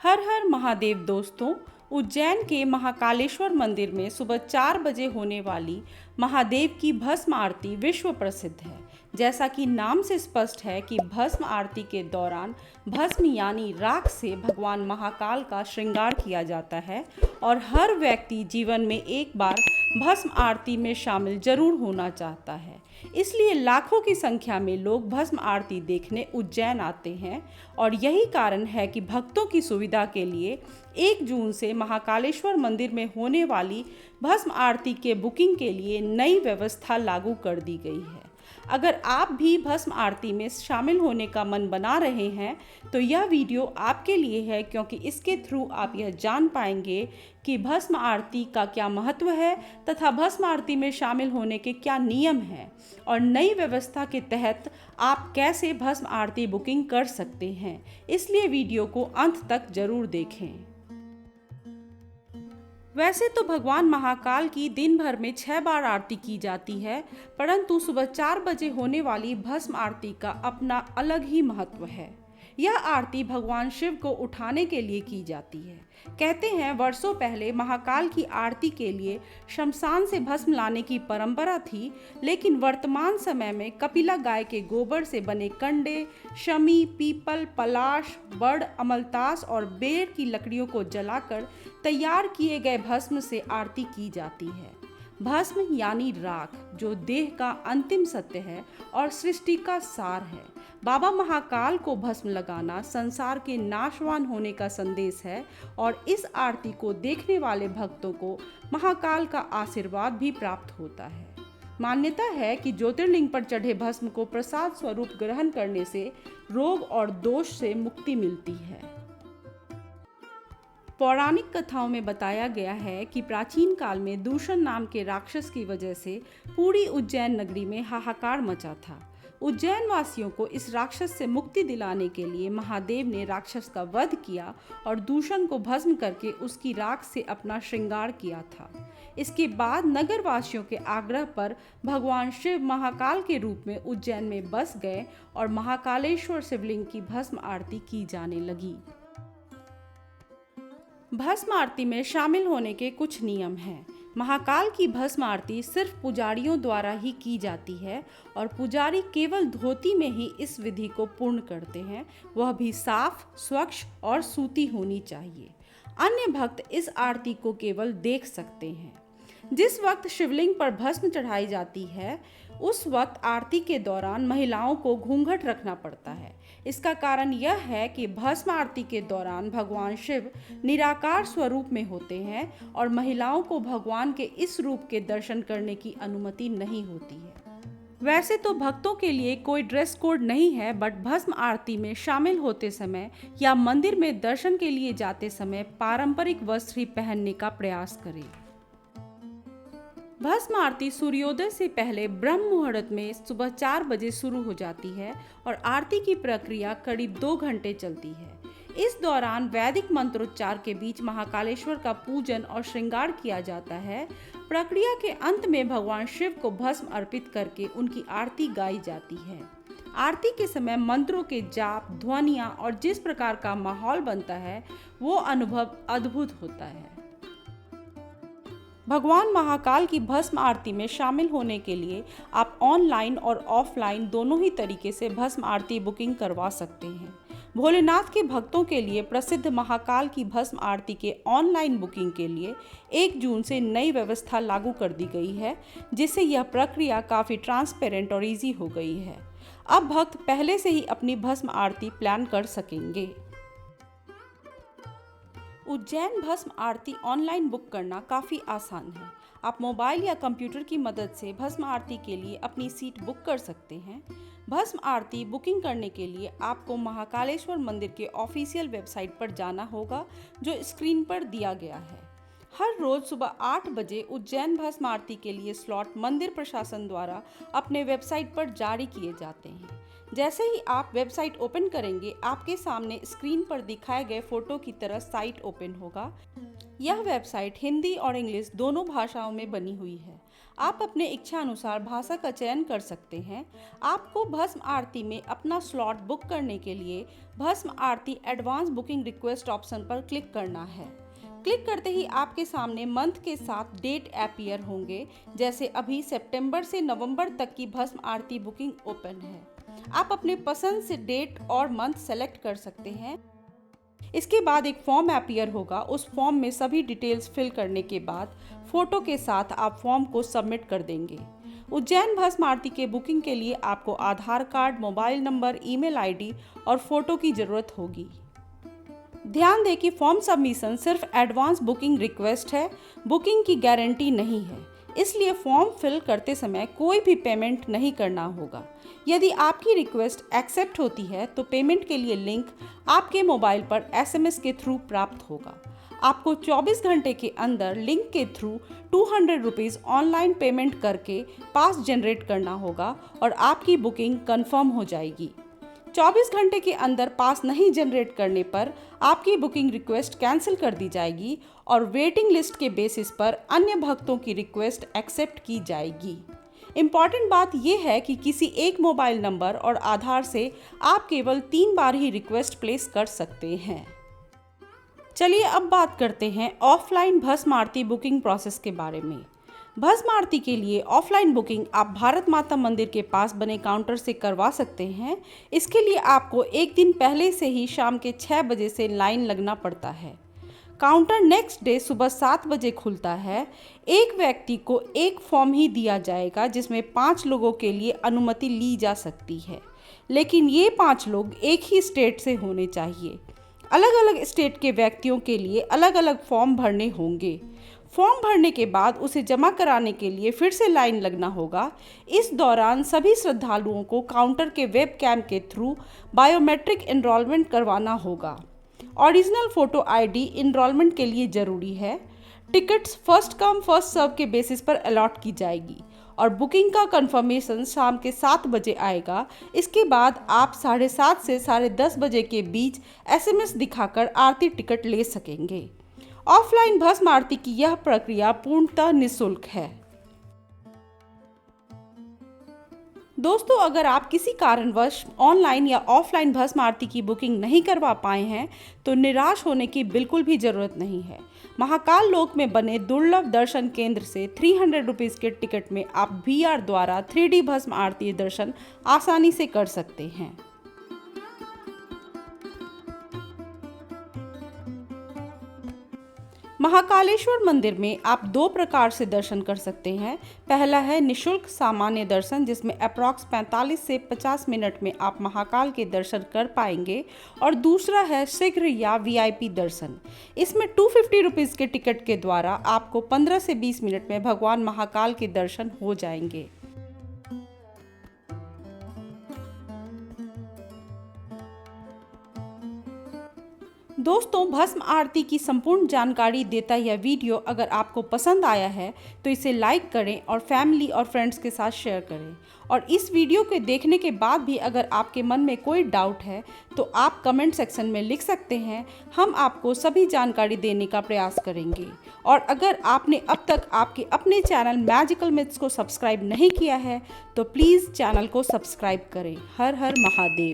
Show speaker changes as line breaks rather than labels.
हर हर महादेव दोस्तों। उज्जैन के महाकालेश्वर मंदिर में सुबह 4 बजे होने वाली महादेव की भस्म आरती विश्व प्रसिद्ध है। जैसा कि नाम से स्पष्ट है कि भस्म आरती के दौरान भस्म यानी राख से भगवान महाकाल का श्रृंगार किया जाता है और हर व्यक्ति जीवन में एक बार भस्म आरती में शामिल जरूर होना चाहता है। इसलिए लाखों की संख्या में लोग भस्म आरती देखने उज्जैन आते हैं और यही कारण है कि भक्तों की सुविधा के लिए 1 जून से महाकालेश्वर मंदिर में होने वाली भस्म आरती के बुकिंग के लिए नई व्यवस्था लागू कर दी गई है। अगर आप भी भस्म आरती में शामिल होने का मन बना रहे हैं तो यह वीडियो आपके लिए है, क्योंकि इसके थ्रू आप यह जान पाएंगे कि भस्म आरती का क्या महत्व है तथा भस्म आरती में शामिल होने के क्या नियम हैं और नई व्यवस्था के तहत आप कैसे भस्म आरती बुकिंग कर सकते हैं। इसलिए वीडियो को अंत तक जरूर देखें। वैसे तो भगवान महाकाल की दिन भर में 6 बार आरती की जाती है, परंतु सुबह 4 बजे होने वाली भस्म आरती का अपना अलग ही महत्व है। यह आरती भगवान शिव को उठाने के लिए की जाती है। कहते हैं वर्षों पहले महाकाल की आरती के लिए शमशान से भस्म लाने की परंपरा थी, लेकिन वर्तमान समय में कपिला गाय के गोबर से बने कंडे, शमी, पीपल, पलाश, बड़, अमलतास और बेर की लकड़ियों को जलाकर तैयार किए गए भस्म से आरती की जाती है। भस्म यानी राख, जो देह का अंतिम सत्य है और सृष्टि का सार है। बाबा महाकाल को भस्म लगाना संसार के नाशवान होने का संदेश है और इस आरती को देखने वाले भक्तों को महाकाल का आशीर्वाद भी प्राप्त होता है। मान्यता है कि ज्योतिर्लिंग पर चढ़े भस्म को प्रसाद स्वरूप ग्रहण करने से रोग और दोष से मुक्ति मिलती है। पौराणिक कथाओं में बताया गया है कि प्राचीन काल में दूषण नाम के राक्षस की वजह से पूरी उज्जैन नगरी में हाहाकार मचा था। उज्जैन वासियों को इस राक्षस से मुक्ति दिलाने के लिए महादेव ने राक्षस का वध किया और दूषण को भस्म करके उसकी राख से अपना श्रृंगार किया था। इसके बाद नगर वासियों के आग्रह पर भगवान शिव महाकाल के रूप में उज्जैन में बस गए और महाकालेश्वर शिवलिंग की भस्म आरती की जाने लगी। भस्म आरती में शामिल होने के कुछ नियम हैं। महाकाल की भस्म आरती सिर्फ पुजारियों द्वारा ही की जाती है और पुजारी केवल धोती में ही इस विधि को पूर्ण करते हैं, वह भी साफ, स्वच्छ और सूती होनी चाहिए। अन्य भक्त इस आरती को केवल देख सकते हैं। जिस वक्त शिवलिंग पर भस्म चढ़ाई जाती है उस वक्त आरती के दौरान महिलाओं को घूंघट रखना पड़ता है। इसका कारण यह है कि भस्म आरती के दौरान भगवान शिव निराकार स्वरूप में होते हैं और महिलाओं को भगवान के इस रूप के दर्शन करने की अनुमति नहीं होती है। वैसे तो भक्तों के लिए कोई ड्रेस कोड नहीं है, बट भस्म आरती में शामिल होते समय या मंदिर में दर्शन के लिए जाते समय पारंपरिक वस्त्र ही पहनने का प्रयास करें। भस्म आरती सूर्योदय से पहले ब्रह्म मुहूर्त में सुबह 4 बजे शुरू हो जाती है और आरती की प्रक्रिया करीब 2 घंटे चलती है। इस दौरान वैदिक मंत्रोच्चार के बीच महाकालेश्वर का पूजन और श्रृंगार किया जाता है। प्रक्रिया के अंत में भगवान शिव को भस्म अर्पित करके उनकी आरती गाई जाती है। आरती के समय मंत्रों के जाप, ध्वनियाँ और जिस प्रकार का माहौल बनता है वो अनुभव अद्भुत होता है। भगवान महाकाल की भस्म आरती में शामिल होने के लिए आप ऑनलाइन और ऑफलाइन दोनों ही तरीके से भस्म आरती बुकिंग करवा सकते हैं। भोलेनाथ के भक्तों के लिए प्रसिद्ध महाकाल की भस्म आरती के ऑनलाइन बुकिंग के लिए 1 जून से नई व्यवस्था लागू कर दी गई है, जिससे यह प्रक्रिया काफ़ी ट्रांसपेरेंट और इजी हो गई है। अब भक्त पहले से ही अपनी भस्म आरती प्लान कर सकेंगे। उज्जैन भस्म आरती ऑनलाइन बुक करना काफ़ी आसान है। आप मोबाइल या कंप्यूटर की मदद से भस्म आरती के लिए अपनी सीट बुक कर सकते हैं। भस्म आरती बुकिंग करने के लिए आपको महाकालेश्वर मंदिर के ऑफिशियल वेबसाइट पर जाना होगा, जो स्क्रीन पर दिया गया है। हर रोज सुबह 8 बजे उज्जैन भस्म आरती के लिए स्लॉट मंदिर प्रशासन द्वारा अपने वेबसाइट पर जारी किए जाते हैं। जैसे ही आप वेबसाइट ओपन करेंगे, आपके सामने स्क्रीन पर दिखाए गए फोटो की तरह साइट ओपन होगा। यह वेबसाइट हिंदी और इंग्लिश दोनों भाषाओं में बनी हुई है। आप अपने इच्छा अनुसार भाषा का चयन कर सकते हैं। आपको भस्म आरती में अपना स्लॉट बुक करने के लिए भस्म आरती एडवांस बुकिंग रिक्वेस्ट ऑप्शन पर क्लिक करना है। क्लिक करते ही आपके सामने मंथ के साथ डेट अपीयर होंगे। जैसे अभी सितंबर से नवंबर तक की भस्म आरती बुकिंग ओपन है। आप अपने पसंद से डेट और मंथ सेलेक्ट कर सकते हैं। इसके बाद एक फॉर्म अपीयर होगा। उस फॉर्म में सभी डिटेल्स फिल करने के बाद फोटो के साथ आप फॉर्म को सबमिट कर देंगे। उज्जैन भस्म आरती के बुकिंग के लिए आपको Aadhaar card, mobile number, email ID और फोटो की जरूरत होगी। ध्यान दें कि फॉर्म सबमिशन सिर्फ एडवांस बुकिंग रिक्वेस्ट है, बुकिंग की गारंटी नहीं है। इसलिए फॉर्म फिल करते समय कोई भी पेमेंट नहीं करना होगा। यदि आपकी रिक्वेस्ट एक्सेप्ट होती है तो पेमेंट के लिए लिंक आपके मोबाइल पर एसएमएस के थ्रू प्राप्त होगा। आपको 24 घंटे के अंदर लिंक के थ्रू 200 रुपीज़ ऑनलाइन पेमेंट करके पास जनरेट करना होगा और आपकी बुकिंग कंफर्म हो जाएगी। 24 घंटे के अंदर पास नहीं जनरेट करने पर आपकी बुकिंग रिक्वेस्ट कैंसिल कर दी जाएगी और वेटिंग लिस्ट के बेसिस पर अन्य भक्तों की रिक्वेस्ट एक्सेप्ट की जाएगी। इम्पॉर्टेंट बात यह है कि किसी एक मोबाइल नंबर और आधार से आप केवल 3 बार ही रिक्वेस्ट प्लेस कर सकते हैं। चलिए अब बात करते हैं ऑफलाइन भस्म आरती बुकिंग प्रोसेस के बारे में। भस्म आरती के लिए ऑफलाइन बुकिंग आप भारत माता मंदिर के पास बने काउंटर से करवा सकते हैं। इसके लिए आपको एक दिन पहले से ही शाम के 6 बजे से लाइन लगना पड़ता है। काउंटर नेक्स्ट डे सुबह 7 बजे खुलता है। एक व्यक्ति को एक फॉर्म ही दिया जाएगा जिसमें 5 लोगों के लिए अनुमति ली जा सकती है, लेकिन ये 5 लोग एक ही स्टेट से होने चाहिए। अलग अलग स्टेट के व्यक्तियों के लिए अलग अलग फॉर्म भरने होंगे। फॉर्म भरने के बाद उसे जमा कराने के लिए फिर से लाइन लगना होगा। इस दौरान सभी श्रद्धालुओं को काउंटर के वेब कैम के थ्रू बायोमेट्रिक एनरोलमेंट करवाना होगा। ओरिजिनल फोटो आईडी एनरोलमेंट के लिए ज़रूरी है। Tickets first come first serve के बेसिस पर अलॉट की जाएगी और बुकिंग का कंफर्मेशन शाम के 7 बजे आएगा। इसके बाद आप 7:30 से 10:30 बजे के बीच एसएमएस दिखाकर आरती टिकट ले सकेंगे। ऑफलाइन भस्म आरती की यह प्रक्रिया पूर्णतः निःशुल्क है। दोस्तों, अगर आप किसी कारणवश ऑनलाइन या ऑफलाइन भस्म आरती की बुकिंग नहीं करवा पाए हैं तो निराश होने की बिल्कुल भी ज़रूरत नहीं है। महाकाल लोक में बने दुर्लभ दर्शन केंद्र से 300 रुपीज़ के टिकट में आप VR द्वारा 3D भस्म आरती दर्शन आसानी से कर सकते हैं। महाकालेश्वर मंदिर में आप 2 प्रकार से दर्शन कर सकते हैं। पहला है निशुल्क सामान्य दर्शन, जिसमें अप्रॉक्स 45 से 50 मिनट में आप महाकाल के दर्शन कर पाएंगे, और दूसरा है शीघ्र या VIP दर्शन। इसमें 250 रुपीज़ के टिकट के द्वारा आपको 15 से 20 मिनट में भगवान महाकाल के दर्शन हो जाएंगे। दोस्तों, भस्म आरती की संपूर्ण जानकारी देता यह वीडियो अगर आपको पसंद आया है तो इसे लाइक करें और फैमिली और फ्रेंड्स के साथ शेयर करें। और इस वीडियो के देखने के बाद भी अगर आपके मन में कोई डाउट है तो आप कमेंट सेक्शन में लिख सकते हैं। हम आपको सभी जानकारी देने का प्रयास करेंगे। और अगर आपने अब तक आपके अपने चैनल मैजिकल मिथ्स को सब्सक्राइब नहीं किया है तो प्लीज़ चैनल को सब्सक्राइब करें। हर हर महादेव।